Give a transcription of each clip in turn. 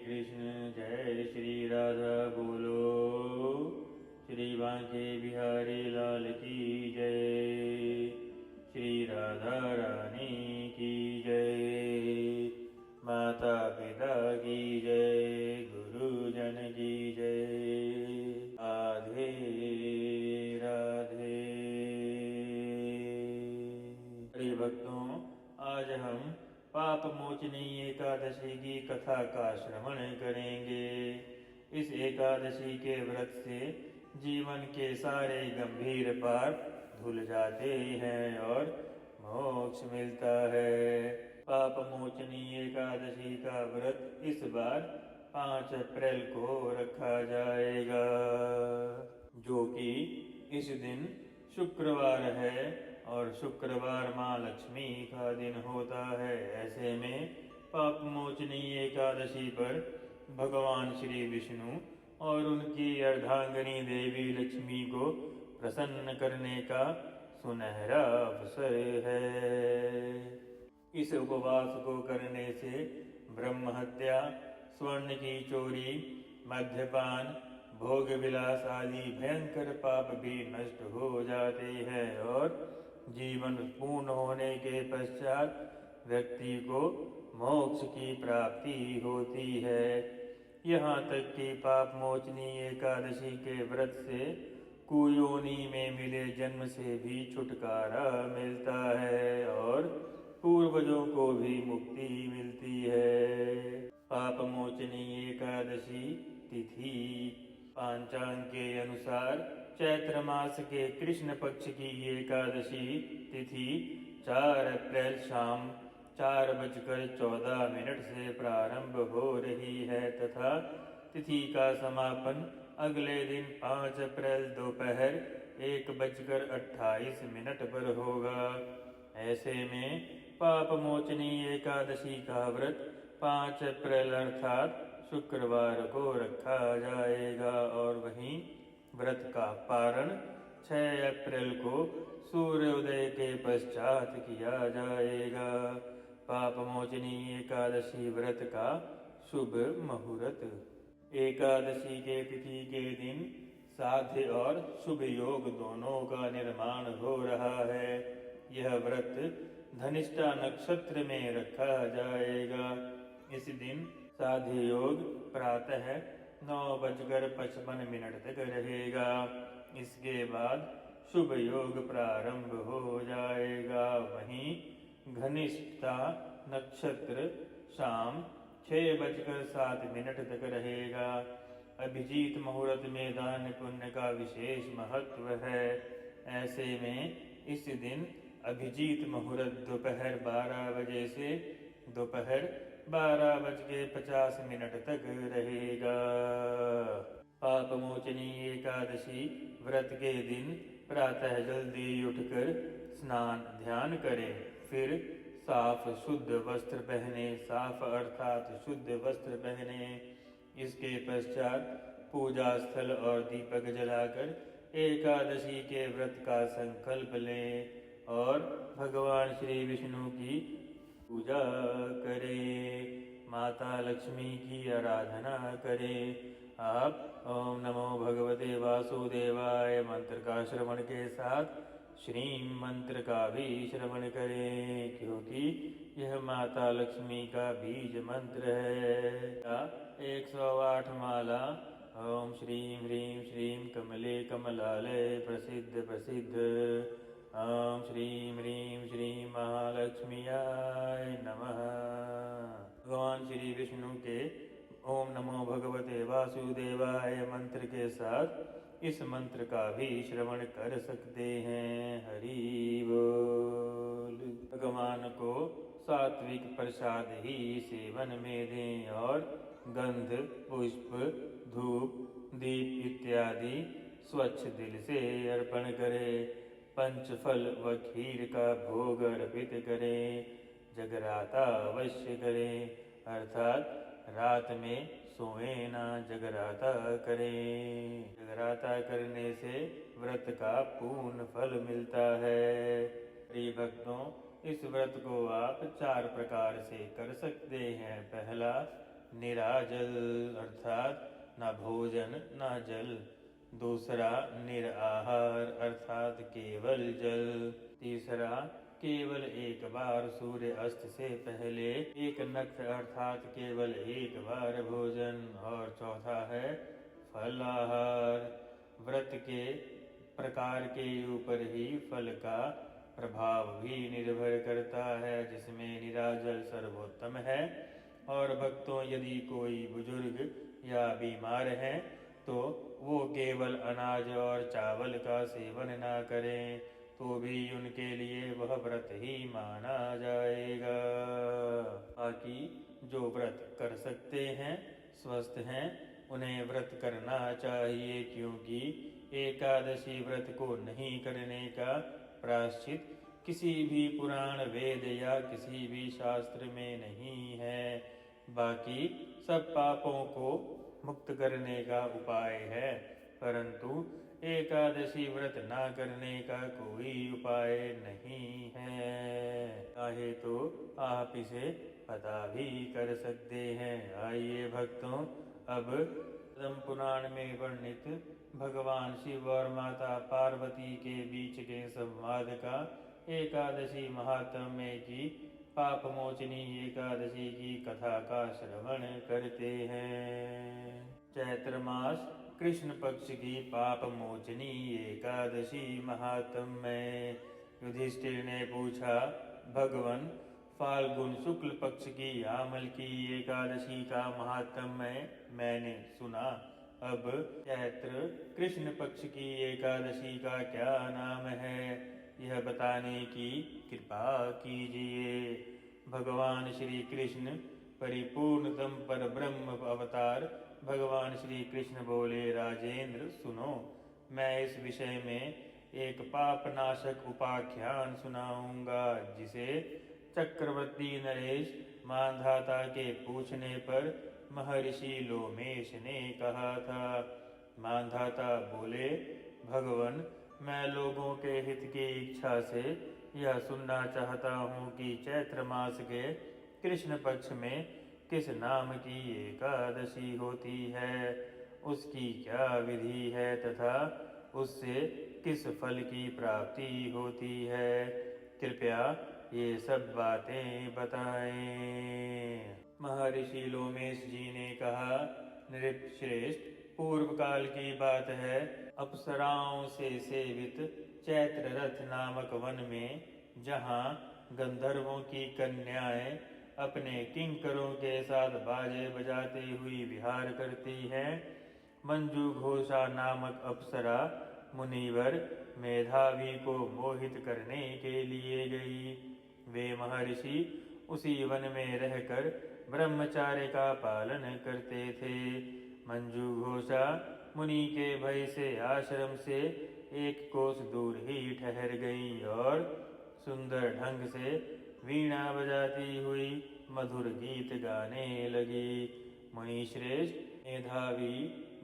कृष्ण जय श्री राधा बोलो। श्री बांके बिहारी लाल की जय। श्री राधा रानी की जय। माता पिता की जय। गुरुजन की जय। राधे राधे। हरि भक्तों, आज हम पाप मोचनी एकादशी की कथा का श्रवण करेंगे। इस एकादशी के व्रत से जीवन के सारे गंभीर पाप धुल जाते हैं और मोक्ष मिलता है। पाप मोचनी एकादशी का व्रत इस बार 5 अप्रैल को रखा जाएगा, जो कि इस दिन शुक्रवार है और शुक्रवार माँ लक्ष्मी का दिन होता है। ऐसे में पाप मोचनी एकादशी पर भगवान श्री विष्णु और उनकी अर्धांगिनी देवी लक्ष्मी को प्रसन्न करने का सुनहरा अवसर है। इस उपवास को करने से ब्रह्म हत्या, स्वर्ण की चोरी, मद्यपान, भोग विलास आदि भयंकर पाप भी नष्ट हो जाते हैं और जीवन पूर्ण होने के पश्चात व्यक्ति को मोक्ष की प्राप्ति होती है। यहाँ तक कि पाप मोचनी एकादशी के व्रत से कुयोनि में मिले जन्म से भी छुटकारा मिलता है और पूर्वजों को भी मुक्ति मिलती है। पाप मोचनी एकादशी तिथि पांचांग के अनुसार चैत्र मास के कृष्ण पक्ष की एकादशी तिथि 4 अप्रैल शाम 4:14 से प्रारंभ हो रही है तथा तिथि का समापन अगले दिन 5 अप्रैल दोपहर 1:28 पर होगा। ऐसे में पाप मोचनी एकादशी का व्रत 5 अप्रैल अर्थात शुक्रवार को रखा जाएगा और वहीं व्रत का पारण 6 अप्रैल को सूर्योदय के पश्चात किया जाएगा। पाप मोचनी एकादशी व्रत का शुभ मुहूर्त। एकादशी के तिथि के दिन साध्य और शुभ योग दोनों का निर्माण हो रहा है। यह व्रत धनिष्ठा नक्षत्र में रखा जाएगा। इस दिन साध्य योग प्रातः 9:55 तक रहेगा। इसके बाद शुभ योग प्रारंभ हो जाएगा। वहीं घनिष्ठता नक्षत्र शाम 6:07 तक रहेगा। अभिजीत मुहूर्त में दान पुण्य का विशेष महत्व है। ऐसे में इस दिन अभिजीत मुहूर्त दोपहर 12 बजे से दोपहर 12:50 तक रहेगा। पाप मोचनी एकादशी व्रत के दिन प्रातः जल्दी उठकर स्नान ध्यान करें, फिर साफ शुद्ध वस्त्र पहने। साफ अर्थात शुद्ध वस्त्र पहने। इसके पश्चात पूजा स्थल और दीपक जलाकर एकादशी के व्रत का संकल्प लें और भगवान श्री विष्णु की पूजा करें। माता लक्ष्मी की आराधना करें। आप ओम नमो भगवते वासुदेवाय मंत्र का श्रवण के साथ श्रीम मंत्र का भी श्रवण करें, क्योंकि यह माता लक्ष्मी का बीज मंत्र है। 108 माला ओम श्रीम ह्रीम श्रीम कमले कमलालय प्रसिद्ध प्रसिद्ध। ओम श्रीम ह्रीम श्रीम महालक्ष्मीयाय नमः। भगवान श्री विष्णु के ओम नमो भगवते वासुदेवाय मंत्र के साथ इस मंत्र का भी श्रवण कर सकते हैं। हरि बोल। भगवान को सात्विक प्रसाद ही सेवन में दें और गंध, पुष्प, धूप, दीप इत्यादि स्वच्छ दिल से अर्पण करें। पंचफल व खीर का भोग अर्पित करें। जगराता अवश्य करें, अर्थात रात में सोएं ना, जगराता करें। जगराता करने से व्रत का पूर्ण फल मिलता है। प्रिय भक्तों, इस व्रत को आप 4 प्रकार से कर सकते हैं। पहला, निराजल अर्थात न भोजन न जल। दूसरा निराहार अर्थात केवल जल। तीसरा केवल एक बार सूर्य अस्त से पहले एक नक्त अर्थात केवल एक बार भोजन। और चौथा है फलाहार। व्रत के प्रकार के ऊपर ही फल का प्रभाव भी निर्भर करता है, जिसमें निराजल सर्वोत्तम है। और भक्तों, यदि कोई बुजुर्ग या बीमार है तो वो केवल अनाज और चावल का सेवन ना करें तो भी उनके लिए वह व्रत ही माना जाएगा। बाकी जो व्रत कर सकते हैं, स्वस्थ हैं, उन्हें व्रत करना चाहिए, क्योंकि एकादशी व्रत को नहीं करने का प्रायश्चित किसी भी पुराण, वेद या किसी भी शास्त्र में नहीं है। बाकी सब पापों को मुक्त करने का उपाय है, परंतु एकादशी व्रत ना करने का कोई उपाय नहीं है। चाहे तो आप इसे पता भी कर सकते हैं। आइए भक्तों, अब पद्म पुराण में वर्णित भगवान शिव और माता पार्वती के बीच के संवाद का एकादशी महात्म्य की पाप मोचनी एकादशी की कथा का श्रवण करते हैं। चैत्र मास कृष्ण पक्ष की पाप मोचनी एकादशी महात्म्य। युधिष्ठिर ने पूछा, भगवन, फाल्गुन शुक्ल पक्ष की आमल की एकादशी का महात्म्य मैंने सुना, अब चैत्र कृष्ण पक्ष की एकादशी का क्या नाम है, यह बताने की कृपा कीजिए। भगवान श्री कृष्ण परिपूर्णतम पर ब्रह्म अवतार भगवान श्री कृष्ण बोले, राजेंद्र सुनो, मैं इस विषय में एक पापनाशक उपाख्यान सुनाऊंगा, जिसे चक्रवर्ती नरेश मांधाता के पूछने पर महर्षि लोमेश ने कहा था। मांधाता बोले, भगवन, मैं लोगों के हित की इच्छा से यह सुनना चाहता हूँ कि चैत्र मास के कृष्ण पक्ष में किस नाम की एकादशी होती है, उसकी क्या विधि है तथा उससे किस फल की प्राप्ति होती है, कृपया ये सब बातें बताएं। महर्षि लोमेश जी ने कहा, नृपश्रेष्ठ, पूर्व काल की बात है, अप्सराओं से सेवित चैत्र रथ नामक वन में, जहाँ गंधर्वों की कन्याएं अपने किंकरों के साथ बाजे बजाते हुई विहार करती हैं, मंजू घोषा नामक अप्सरा मुनिवर मेधावी को मोहित करने के लिए गई। वे महर्षि उसी वन में रहकर ब्रह्मचार्य का पालन करते थे। मंजू घोषा मुनि के भय से आश्रम से एक कोस दूर ही ठहर गई और सुंदर ढंग से वीणा बजाती हुई मधुर गीत गाने लगी। मुनि श्रेष्ठ मेधावी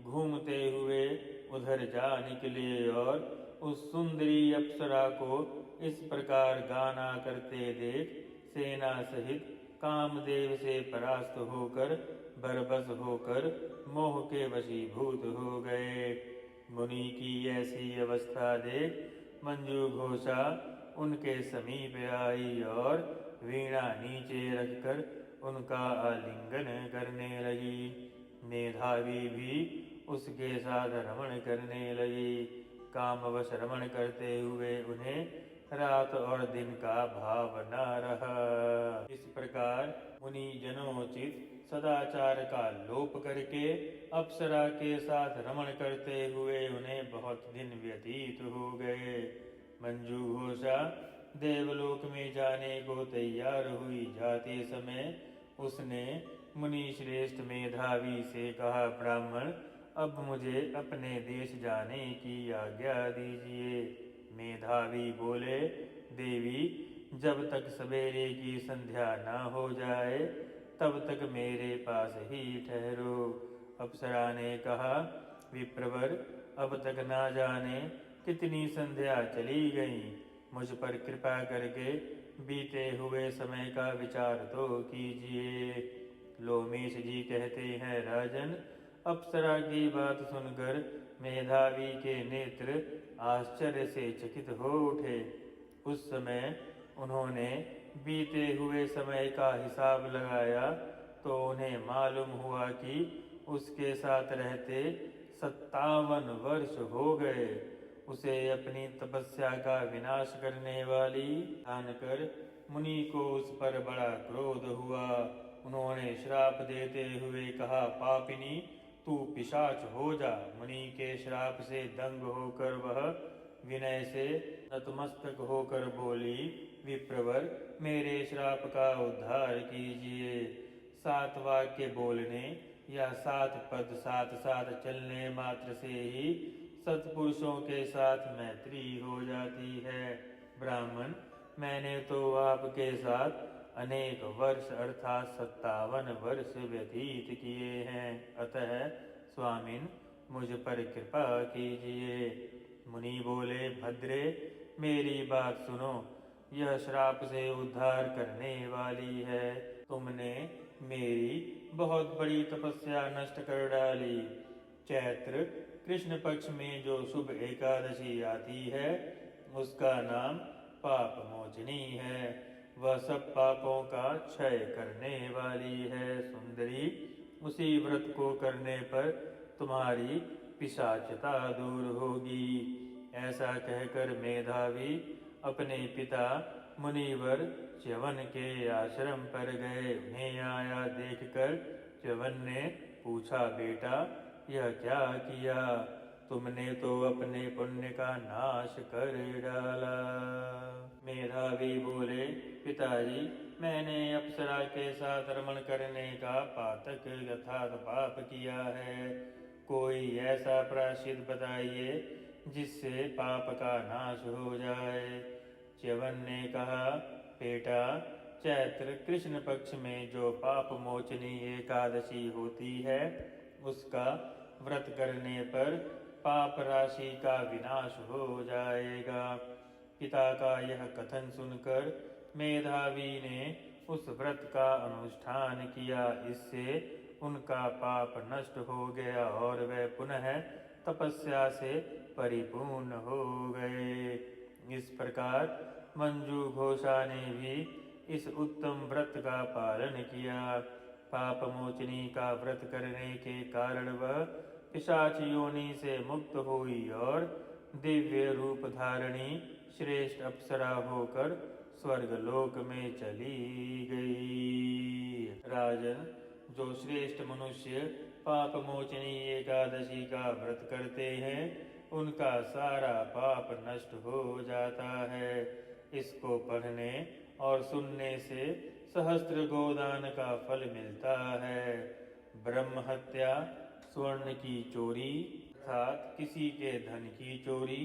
घूमते हुए उधर जा निकले और उस सुंदरी अप्सरा को इस प्रकार गाना करते देख सेना सहित कामदेव से परास्त होकर बरबस होकर मोह के वशीभूत हो गए। मुनि की ऐसी अवस्था देख मंजू घोषा उनके समीप आई और वीणा नीचे रखकर उनका आलिंगन करने लगी। मेधावी भी उसके साथ रमण करने लगी। कामवश रमण करते हुए उन्हें रात और दिन का भाव न रहा। इस प्रकार मुनि जनोचित सदाचार का लोप करके अप्सरा के साथ रमण करते हुए उन्हें बहुत दिन व्यतीत हो गए। मंजू घोषा देवलोक में जाने को तैयार हुई जाते समय उसने मुनि श्रेष्ठ मेधावी से कहा, ब्राह्मण, अब मुझे अपने देश जाने की आज्ञा दीजिए। मेधावी बोले, देवी, जब तक सवेरे की संध्या न हो जाए तब तक मेरे पास ही ठहरो। अप्सरा ने कहा, विप्रवर, अब तक ना जाने कितनी संध्या चली गई, मुझ पर कृपा करके बीते हुए समय का विचार तो कीजिए। लोमेश जी कहते हैं, राजन, अप्सरा की बात सुनकर मेधावी के नेत्र आश्चर्य से चकित हो उठे। उस समय उन्होंने बीते हुए समय का हिसाब लगाया तो उन्हें मालूम हुआ कि उसके साथ रहते 57 वर्ष हो गए। उसे अपनी तपस्या का विनाश करने वाली जानकर मुनि को उस पर बड़ा क्रोध हुआ। उन्होंने श्राप देते हुए कहा, पापिनी, तू पिशाच हो जा। मुनि के श्राप से दंग होकर वह विनय से नतमस्तक होकर बोली, विप्रवर, मेरे श्राप का उद्धार कीजिए। 7 वाक्य बोलने या 7 पद साथ साथ चलने मात्र से ही सत्पुरुषों के साथ मैत्री हो जाती है। ब्राह्मण, मैंने तो आपके साथ अनेक वर्ष अर्थात 57 वर्ष व्यतीत किए हैं, अतः स्वामिन मुझ पर कृपा कीजिए। मुनि बोले, भद्रे, मेरी बात सुनो, यह श्राप से उद्धार करने वाली है। तुमने मेरी बहुत बड़ी तपस्या नष्ट कर डाली। चैत्र कृष्ण पक्ष में जो शुभ एकादशी आती है उसका नाम पाप मोचनी है। वह सब पापों का क्षय करने वाली है। सुंदरी, उसी व्रत को करने पर तुम्हारी पिशाचता दूर होगी। ऐसा कहकर मेधावी अपने पिता मुनिवर च्यवन के आश्रम पर गए। उन्हें आया देखकर च्यवन ने पूछा, बेटा, यह क्या किया? तुमने तो अपने पुण्य का नाश कर डाला। मेधावी बोले, पिताजी, मैंने अप्सरा के साथ रमण करने का पातक अर्थात पाप किया है। कोई ऐसा प्रायश्चित बताइए जिससे पाप का नाश हो जाए। च्यवन ने कहा, बेटा, चैत्र कृष्ण पक्ष में जो पाप मोचनी एकादशी होती है उसका व्रत करने पर पाप राशि का विनाश हो जाएगा। पिता का यह कथन सुनकर मेधावी ने उस व्रत का अनुष्ठान किया। इससे उनका पाप नष्ट हो गया और वे पुनः तपस्या से परिपूर्ण हो गए। इस प्रकार मंजू घोषा ने भी इस उत्तम व्रत का पालन किया। पाप मोचनी का व्रत करने के कारण वह पिशाच योनि से मुक्त हुई और दिव्य रूप धारणी श्रेष्ठ अप्सरा होकर स्वर्गलोक में चली गई। राजन, जो श्रेष्ठ मनुष्य पाप मोचनी एकादशी का व्रत करते हैं उनका सारा पाप नष्ट हो जाता है। इसको पढ़ने और सुनने से सहस्त्र गोदान का फल मिलता है। ब्रह्म हत्या, स्वर्ण की चोरी अर्थात किसी के धन की चोरी,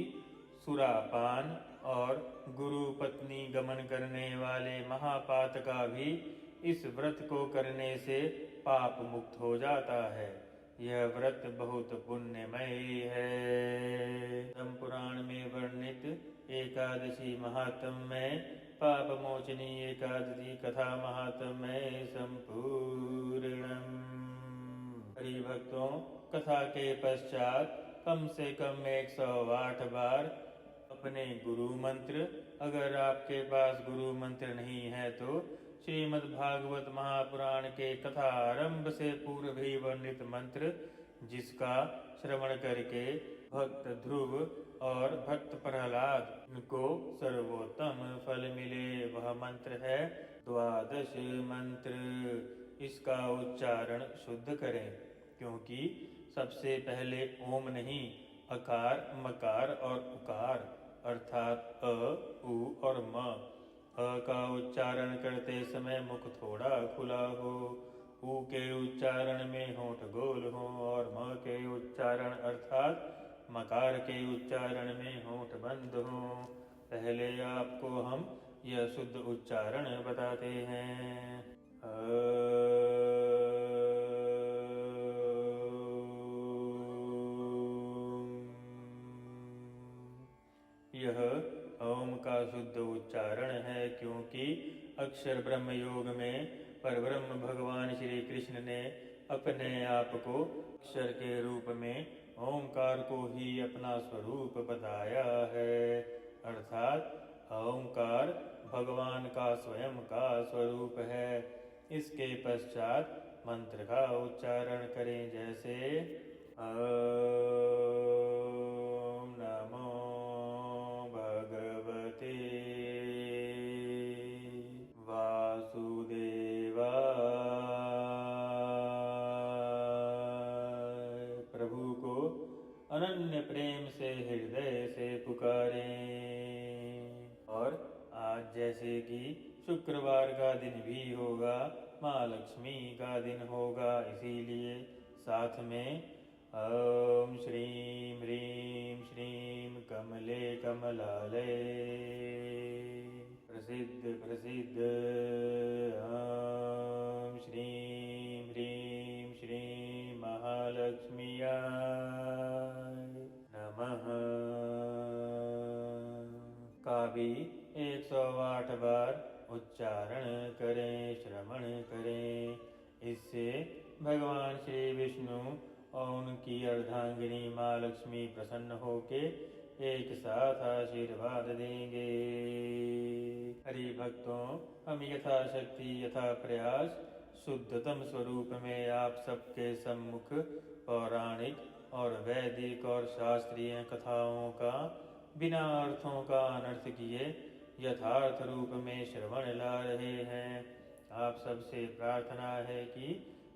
सुरापान और गुरु पत्नी गमन करने वाले महापात का भी इस व्रत को करने से पाप मुक्त हो जाता है। यह व्रत बहुत पुण्यमय है। धर्म पुराण में वर्णित एकादशी महात्म्य में पाप मोचनी एकादशी कथा महात्म्य संपूर्णम। हरि भक्तों, कथा के पश्चात कम से कम 108 बार अपने गुरु मंत्र, अगर आपके पास गुरु मंत्र नहीं है तो श्रीमद् भागवत महापुराण के कथा आरंभ से पूर्व ही वर्णित मंत्र, जिसका श्रवण करके भक्त ध्रुव और भक्त प्रहलाद को सर्वोत्तम फल मिले, वह मंत्र है 12 मंत्र। इसका उच्चारण शुद्ध करें, क्योंकि सबसे पहले ओम नहीं, अकार, मकार और उकार अर्थात अ, उ और म। अ का उच्चारण करते समय मुख थोड़ा खुला हो, उ के उच्चारण में होंठ गोल हो और म के उच्चारण अर्थात मकार के उच्चारण में होंठ बंद हो। पहले आपको हम यह शुद्ध उच्चारण बताते हैं। यह ओम का शुद्ध उच्चारण है, क्योंकि अक्षर ब्रह्म योग में परब्रह्म भगवान श्री कृष्ण ने अपने आप को अक्षर के रूप में ओंकार को ही अपना स्वरूप बताया है, अर्थात ओंकार भगवान का स्वयं का स्वरूप है। इसके पश्चात मंत्र का उच्चारण करें, जैसे ओम नमो भगवते वासुदेवाय। प्रभु को अनन्य प्रेम से हृदय से पुकारें। और आज जैसे कि शुक्रवार का दिन भी होगा, माँ लक्ष्मी का दिन होगा, इसीलिए साथ में ओम श्रीं ह्रीं श्रीं कमले कमलालय प्रसिद्ध प्रसिद्ध ओम श्रीं ह्रीं श्रीं महालक्ष्मीयाय नमः का भी 108 बार उच्चारण करें, श्रवण करें। इससे भगवान श्री विष्णु और उनकी अर्धांगिनी माँ लक्ष्मी प्रसन्न होके एक साथ आशीर्वाद देंगे। हरि भक्तों, हम यथाशक्ति यथा प्रयास शुद्धतम स्वरूप में आप सबके सम्मुख पौराणिक और वैदिक और शास्त्रीय कथाओं का बिना अर्थों का अनर्थ किए यथार्थ रूप में श्रवण ला रहे हैं। आप सबसे प्रार्थना है कि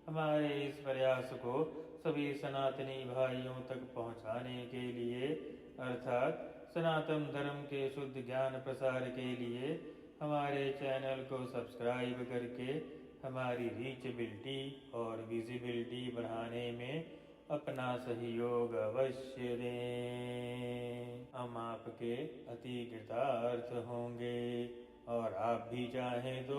हमारे इस प्रयास को सभी सनातनी भाइयों तक पहुंचाने के लिए, अर्थात सनातन धर्म के शुद्ध ज्ञान प्रसार के लिए हमारे चैनल को सब्सक्राइब करके हमारी रीचबिलिटी और विजिबिलिटी बढ़ाने में अपना सहयोग अवश्य दें। हम आपके अति कृतार्थ होंगे। और आप भी चाहें तो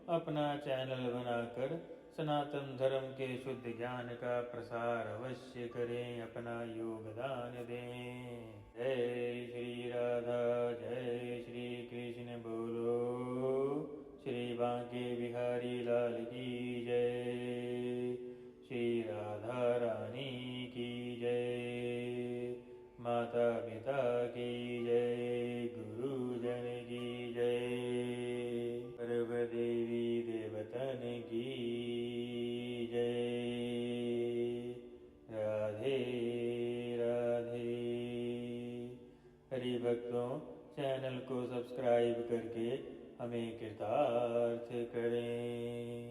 अपना चैनल बनाकर सनातन धर्म के शुद्ध ज्ञान का प्रसार अवश्य करें, अपना योगदान दें। जय श्री राधा, जय श्री कृष्ण बोलो, श्री बांके बिहारी लाल की जय, श्री राधा रानी की जय, माता पिता की जय, गुरुजन की जय, सर्व देवी देवतन की जय। राधे राधे। हरि भक्तों, चैनल को सब्सक्राइब करके हमें कृतार्थ करें।